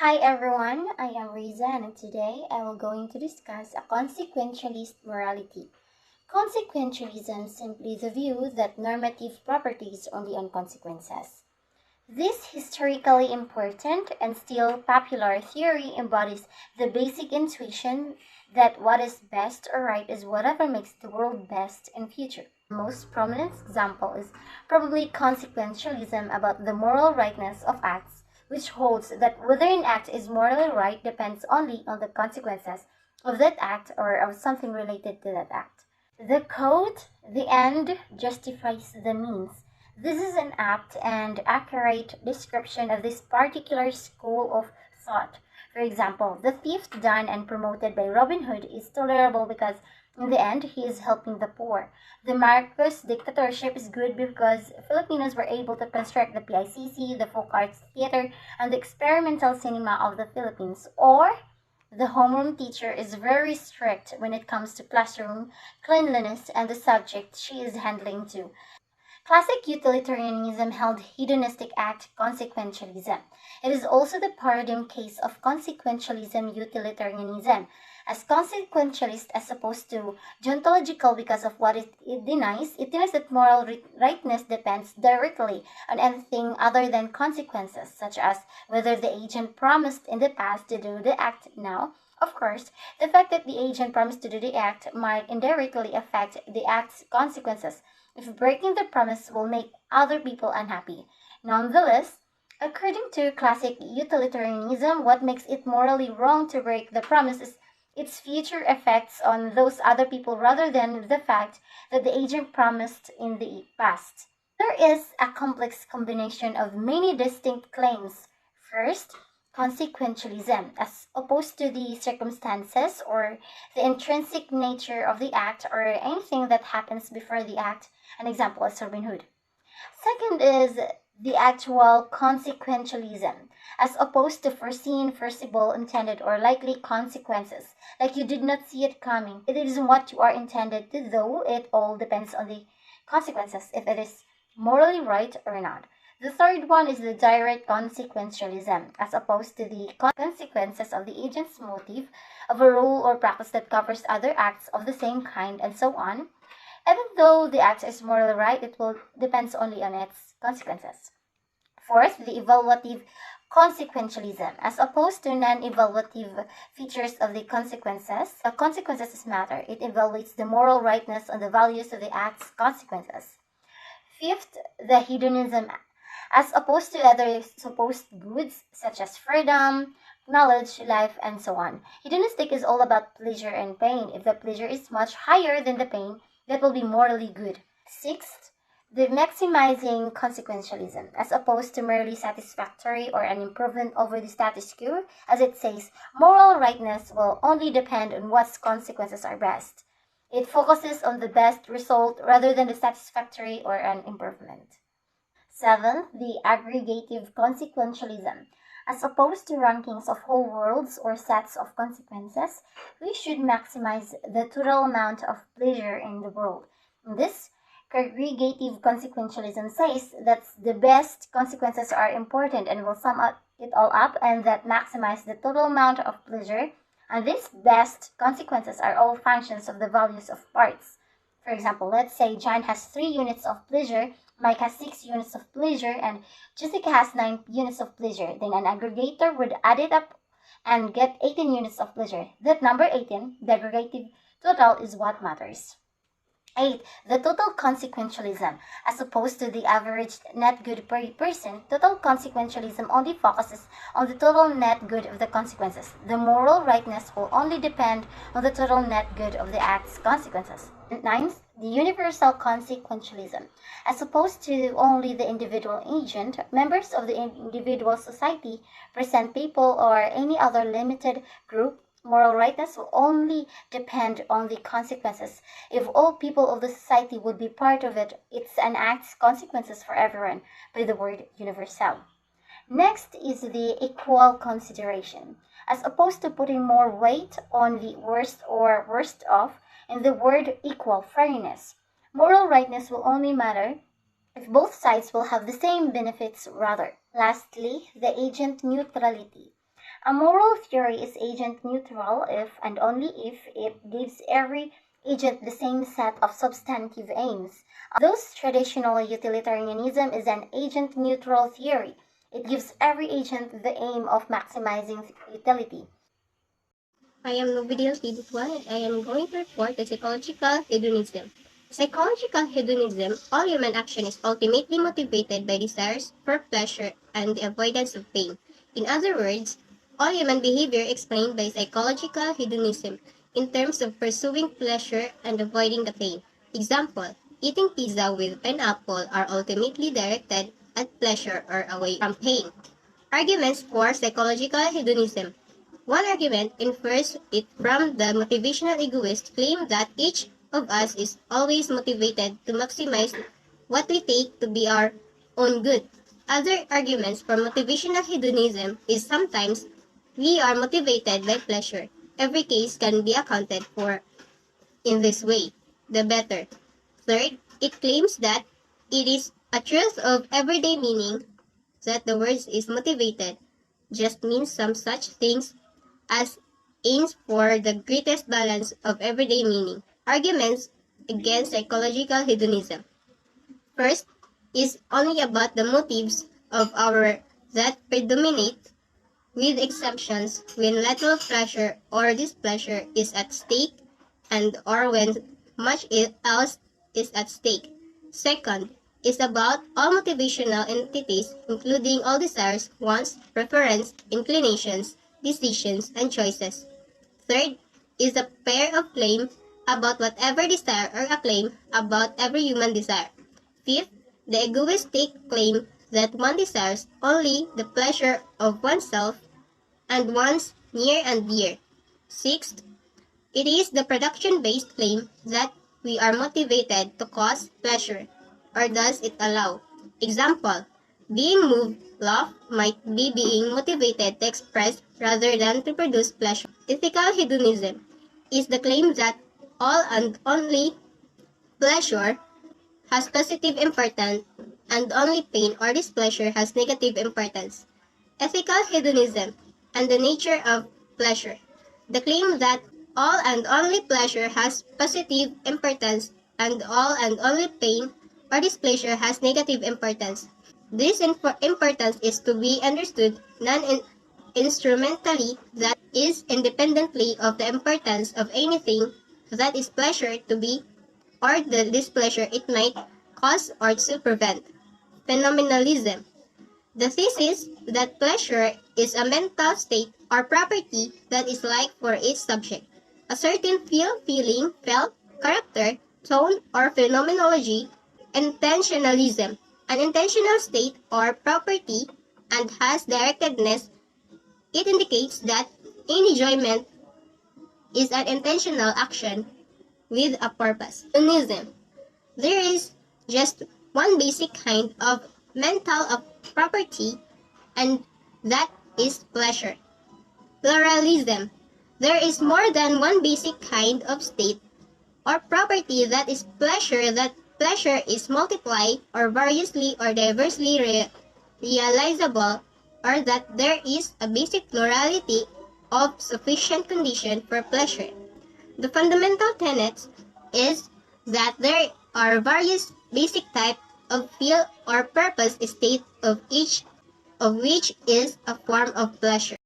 Hi everyone, I am Riza and today I will going to discuss a consequentialist morality. Consequentialism is simply the view that normative properties only on consequences. This historically important and still popular theory embodies the basic intuition that what is best or right is whatever makes the world best in future. The most prominent example is probably consequentialism about the moral rightness of acts, which holds that whether an act is morally right depends only on the consequences of that act or of something related to that act. The quote, "the end justifies the means." This is an apt and accurate description of this particular school of thought. For example, the theft done and promoted by Robin Hood is tolerable because in the end he is helping the poor. The Marcos dictatorship is good because Filipinos were able to construct the PICC, the folk arts theater, and the experimental cinema of the Philippines. Or the homeroom teacher is very strict when it comes to classroom cleanliness and the subject she is handling too. Classic utilitarianism held hedonistic act consequentialism. It is also the paradigm case of consequentialism utilitarianism, as consequentialist as opposed to deontological because of what it denies. It denies that moral rightness depends directly on anything other than consequences, such as whether the agent promised in the past to do the act now. Of course, the fact that the agent promised to do the act might indirectly affect the act's consequences if breaking the promise will make other people unhappy. Nonetheless, according to classic utilitarianism, what makes it morally wrong to break the promise is its future effects on those other people rather than the fact that the agent promised in the past. There is a complex combination of many distinct claims. First, consequentialism, as opposed to the circumstances or the intrinsic nature of the act or anything that happens before the act. An example is Robin Hood. Second is the actual consequentialism, as opposed to foreseen, foreseeable, intended, or likely consequences, like you did not see it coming. It is what you are intended to, though it all depends on the consequences, if it is morally right or not. The third one is the direct consequentialism, as opposed to the consequences of the agent's motive of a rule or practice that covers other acts of the same kind, and so on. Even though the act is morally right, it will depends only on its consequences. Fourth, the evaluative consequentialism, as opposed to non-evaluative features of the consequences. The consequences matter. It evaluates the moral rightness on the values of the act's consequences. Fifth, the hedonism, as opposed to other supposed goods such as freedom, knowledge, life, and so on. Hedonistic is all about pleasure and pain. If the pleasure is much higher than the pain, that will be morally good. Sixth, the maximizing consequentialism, as opposed to merely satisfactory or an improvement over the status quo, as it says, moral rightness will only depend on what consequences are best. It focuses on the best result rather than the satisfactory or an improvement. Seventh, the aggregative consequentialism. As opposed to rankings of whole worlds or sets of consequences, we should maximize the total amount of pleasure in the world. This aggregative consequentialism says that the best consequences are important and will sum it all up and that maximize the total amount of pleasure, and these best consequences are all functions of the values of parts. For example, let's say John has 3 units of pleasure, Mike has 6 units of pleasure, and Jessica has 9 units of pleasure. Then an aggregator would add it up and get 18 units of pleasure. That number 18, the aggregative total, is what matters. 8. The total consequentialism. As opposed to the average net good per person, total consequentialism only focuses on the total net good of the consequences. The moral rightness will only depend on the total net good of the act's consequences. Ninth, the universal consequentialism. As opposed to only the individual agent, members of the individual society, present people, or any other limited group, moral rightness will only depend on the consequences. If all people of the society would be part of it, it's an act's consequences for everyone by the word universal. Next is the equal consideration. As opposed to putting more weight on the worst or worst off, in the word equal, fairness. Moral rightness will only matter if both sides will have the same benefits rather. Lastly, the agent neutrality. A moral theory is agent neutral if and only if it gives every agent the same set of substantive aims. Thus, traditional utilitarianism is an agent neutral theory. It gives every agent the aim of maximizing utility. I am Novidil Tiditwan and I am going to report the psychological hedonism. Psychological hedonism, all human action is ultimately motivated by desires for pleasure and the avoidance of pain. In other words, all human behavior explained by psychological hedonism in terms of pursuing pleasure and avoiding the pain. Example, eating pizza with pineapple are ultimately directed at pleasure or away from pain. Arguments for psychological hedonism. One argument infers it from the motivational egoist claim that each of us is always motivated to maximize what we take to be our own good. Other arguments for motivational hedonism is sometimes we are motivated by pleasure. Every case can be accounted for in this way, the better. Third, it claims that it is a truth of everyday meaning that the word is motivated just means some such things as aims for the greatest balance of everyday meaning. Arguments against psychological hedonism. First is only about the motives of our that predominate, with exceptions when little pleasure or displeasure is at stake and or when much else is at stake. Second is about all motivational entities including all desires, wants, preferences, inclinations, decisions, and choices. Third is a pair of claim about whatever desire or a claim about every human desire. Fifth, the egoistic claim that one desires only the pleasure of oneself and one's near and dear. Sixth, it is the production-based claim that we are motivated to cause pleasure, or does it allow? Example, being moved, love might be being motivated to express rather than to produce pleasure. Ethical hedonism is the claim that all and only pleasure has positive importance and only pain or displeasure has negative importance. Ethical hedonism and the nature of pleasure. The claim that all and only pleasure has positive importance and all and only pain or displeasure has negative importance. This importance is to be understood non-instrumentally, that is, independently of the importance of anything that is pleasure to be or the displeasure it might cause or to prevent. Phenomenalism. The thesis that pleasure is a mental state or property that is like for its subject. A certain feeling, felt, character, tone, or phenomenology. Intentionalism. An intentional state or property and has directedness. It indicates that enjoyment is an intentional action with a purpose. Hedonism. There is just one basic kind of mental property, and that is pleasure. Pluralism. There is more than one basic kind of state or property that is pleasure, that pleasure is multiplied or variously or diversely realizable, or that there is a basic plurality of sufficient condition for pleasure. The fundamental tenet is that there are various basic types of feel or purpose state of each of which is a form of pleasure.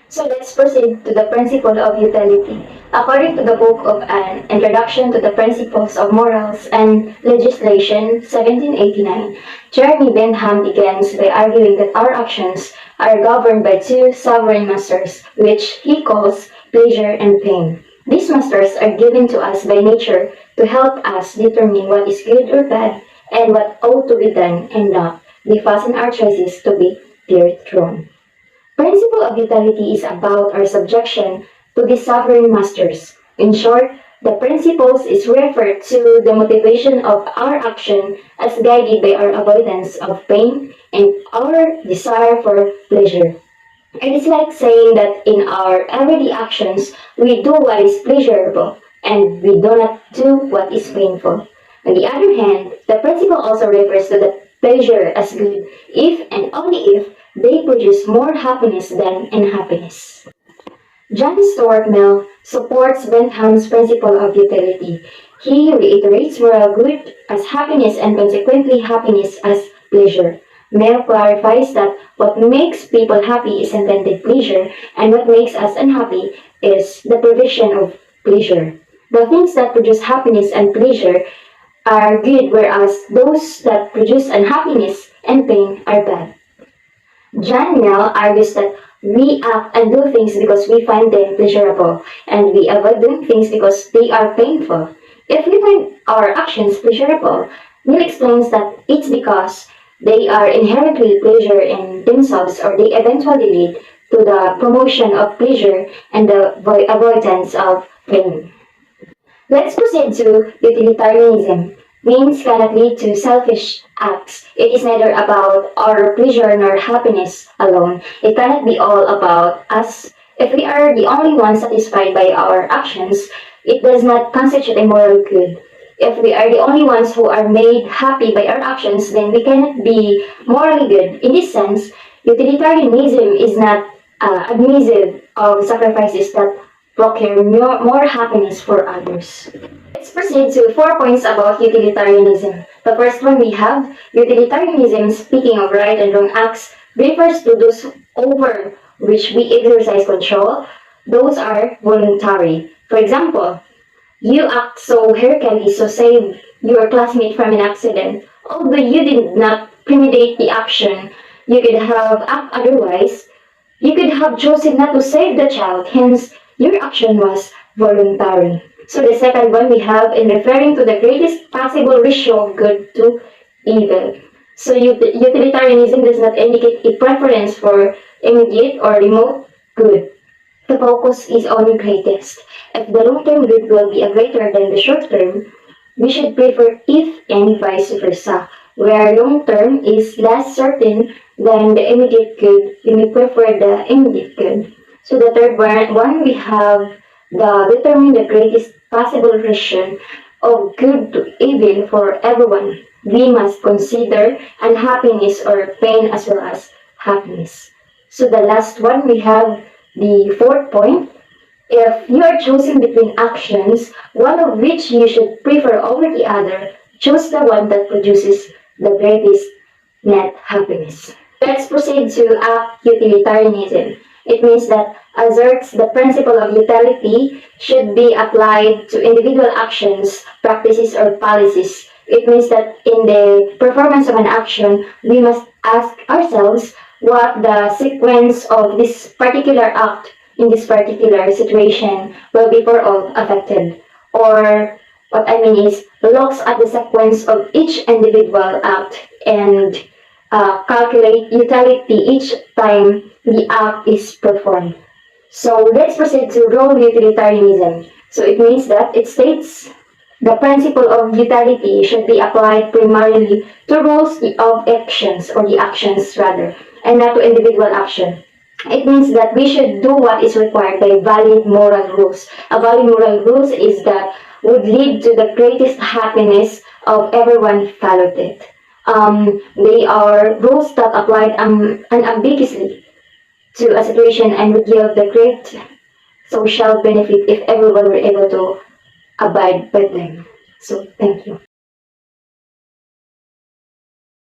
So let's proceed to the principle of utility. According to the book of An Introduction to the Principles of Morals and Legislation, 1789, Jeremy Bentham begins by arguing that our actions are governed by two sovereign masters, which he calls pleasure and pain. These masters are given to us by nature to help us determine what is good or bad and what ought to be done and not be fasten our choices to be peer-thrown. Principle of utility is about our subjection to the sovereign masters. In short, the principles is referred to the motivation of our action as guided by our avoidance of pain and our desire for pleasure. It is like saying that in our everyday actions, we do what is pleasurable and we do not do what is painful. On the other hand, the principle also refers to the pleasure as good if and only if they produce more happiness than unhappiness. John Stuart Mill supports Bentham's principle of utility. He reiterates moral good as happiness and consequently happiness as pleasure. Mill clarifies that what makes people happy is intended pleasure, and what makes us unhappy is the provision of pleasure. The things that produce happiness and pleasure are good, whereas those that produce unhappiness and pain are bad. John Mill argues that we act and do things because we find them pleasurable, and we avoid doing things because they are painful. If we find our actions pleasurable, Mill explains that it's because they are inherently pleasure in themselves, or they eventually lead to the promotion of pleasure and the avoidance of pain. Let's proceed to utilitarianism. Means cannot lead to selfish acts. It is neither about our pleasure nor happiness alone. It cannot be all about us. If we are the only ones satisfied by our actions, it does not constitute a moral good. If we are the only ones who are made happy by our actions, then we cannot be morally good. In this sense, utilitarianism is not admissive of sacrifices that procure more happiness for others. Let's proceed to 4 points about utilitarianism. The first one we have, utilitarianism, speaking of right and wrong acts, refers to those over which we exercise control. Those are voluntary. For example, you act so heroically to save your classmate from an accident. Although you did not premeditate the action, you could have acted otherwise. You could have chosen not to save the child, hence your action was voluntary. So the second one we have in referring to the greatest possible ratio of good to evil. So utilitarianism does not indicate a preference for immediate or remote good. The focus is on the greatest. If the long-term good will be greater than the short-term, we should prefer if and vice versa. Where long-term is less certain than the immediate good, we may prefer the immediate good. So the third one we have determine the greatest possible ratio of good to evil for everyone. We must consider unhappiness or pain as well as happiness. So the last one we have the fourth point. If you are choosing between actions, one of which you should prefer over the other, choose the one that produces the greatest net happiness. Let's proceed to act utilitarianism. It means that asserts the principle of utility should be applied to individual actions, practices, or policies. It means that in the performance of an action, we must ask ourselves what the sequence of this particular act in this particular situation will be for all affected. Or what I mean is, looks at the sequence of each individual act and calculate utility each time the act is performed. So let's proceed to role utilitarianism. So it means that it states the principle of utility should be applied primarily to rules of actions, or the actions rather, and not to individual action. It means that we should do what is required by valid moral rules. A valid moral rules is that would lead to the greatest happiness of everyone followed it. They are rules that applied unambiguously to a situation and would yield the great social benefit if everyone were able to abide by them. So, thank you.